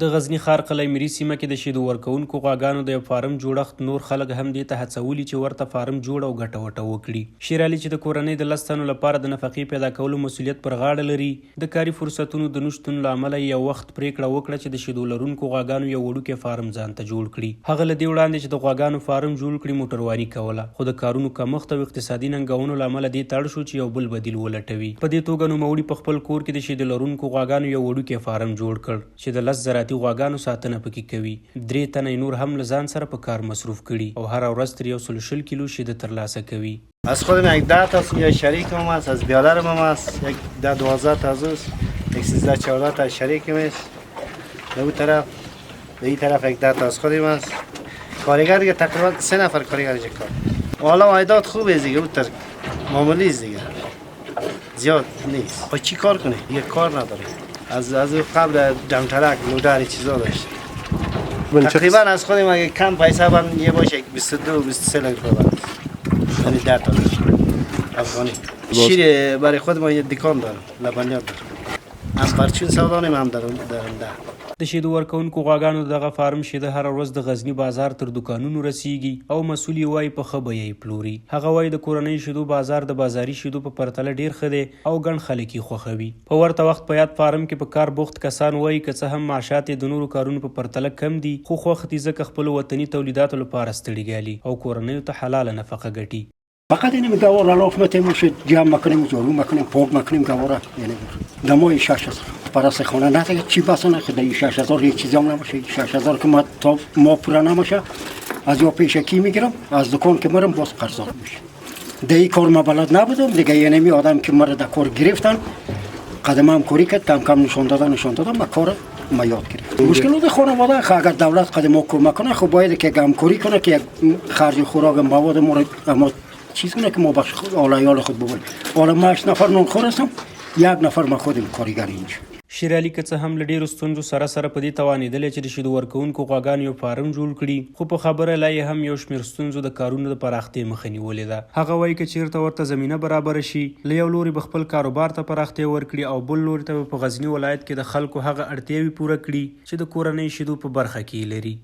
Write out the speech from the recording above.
د غزني ښار قلعه میري سیمه کې د شیدو ورکوونکو غواګانو د یو فارم جوړښت نور خلک هم دې ته هڅولي چې ورته فارم جوړ او ګټه وټه وکړي. شیر علي چې د کورنۍ د 10 تنو لپاره د نفقې پیدا کولو مسؤلیت پر غاړه لري، د کاري فرصتونو د نشتون له امله یو وخت پریکړه وکړه چې د شیدو لرونکو غواګانو یو وړوکی فارم ځان ته جوړ کړي. هغه له دې وړاندې چې د غواګانو فارم جوړ کړي موټرواني کوله، خو د کارونو کمښت او اقتصادي ننګونو له امله دې ته اړ شو چې یو بل بدیل ولټوي. په دې توګه نوموړي په خپل کور کې د شیدو لرونکو غواګانو یو وړوکی فارم جوړ کړ چې د 10 زراعتي غواګانو ساتنه پکې کوي. 3 تنه نور هم له ځان سره په کار مصروف کړي او هر ورځ تر 120 کیلو شیده ترلاسه کوي. از خودم یک 10 تا یا شریکم است، از بیادرم هم است، یک 12 تا از اوست، یک 13 14 تا شریکم است. به اون طرف به این طرف یک 10 تا از خودم است. کارگر دیگه تقریبا 3 نفر کارگر اینجا کار. حالا عایدات خوبه دیگه، اون تر معمولی است دیگه، زیاد نیست. با چی کار کنه؟ دیگه کار نداره. از قبل دمترک لودر چیزا داشت. تقریبا از خودم اگه کم پیسه بند یه باشه 22 23 لک روپیه بند. یعنی 10 تا افغانی. شیر برای خود ما یه دکان دارم، لبنیات دارم. هم پرچون سودا نیم هم دارم ده. د شیدو ورکوونکو غواګانو دغه فارم شیده هر ورځ د غزنی بازار تر دکانونو رسیږي او مسؤل یې وایي په ښه بیه یې پلوري. هغه وایي د کورنۍ شیدو بازار د بازاري شیدو په پرتله ډیر ښه دی او ګڼ خلک یې خوښوي. په ورته وخت په یاد فارم کې په کار بوخت کسان وایي که څه هم معاشات یې د نورو کارونو په پرتله کم دي، خو خوښ دي ځکه خپلو وطني تولیداتو لپاره ستړي ګالي او کورنیو ته حلاله نفقه ګټي. فقط این گوار الاف نتیموشید جمع میکنیم، جارو میکنیم، پاک میکنیم گواره. یعنی دمای 6000 پرست خانه نه دیگه چی بس نه خدای 6000 یه چیزی هم نمیشه. 6000 که ما پورا نمیشه از یا پیش کی میگیرم، از دکان که میرم باز قرض میشه. دیگه کار ما بلد نبودم دیگه، یعنی می آدم که مرا در کار گرفتن قدمم کوری کرد، کم کم نشون دادم ما کار ما یاد گرفت. مشکلات خانواده اگر دولت قدم کمک کنه خب باید که همکاری کنه که خرج خوراک مواد ما چیز کنه که ما بخش آلایال خود ببریم. حالا ما 8 نفر نونخور هستم، 1 نفر ما خودم کارگر اینجا. شیر علي که څه هم له ډیرو ستونزو سره په دې توانېدلی چې د شیدو ورکوونکو غواګانو یو فارم جوړ کړي، خو په خبره لا یې هم یو شمېر ستونزو د کارونو د پراختیا مخه نیولې ده. هغه وایي که چیرته ورته زمینه برابره شي، له یو لوري به خپل کاروبار ته پراختیا ورکړي او بل لوري ته به په غزني ولایت کې د خلکو هغه اړتیاوې پوره کړي چې د کورنۍ شیدو په برخه کې لري.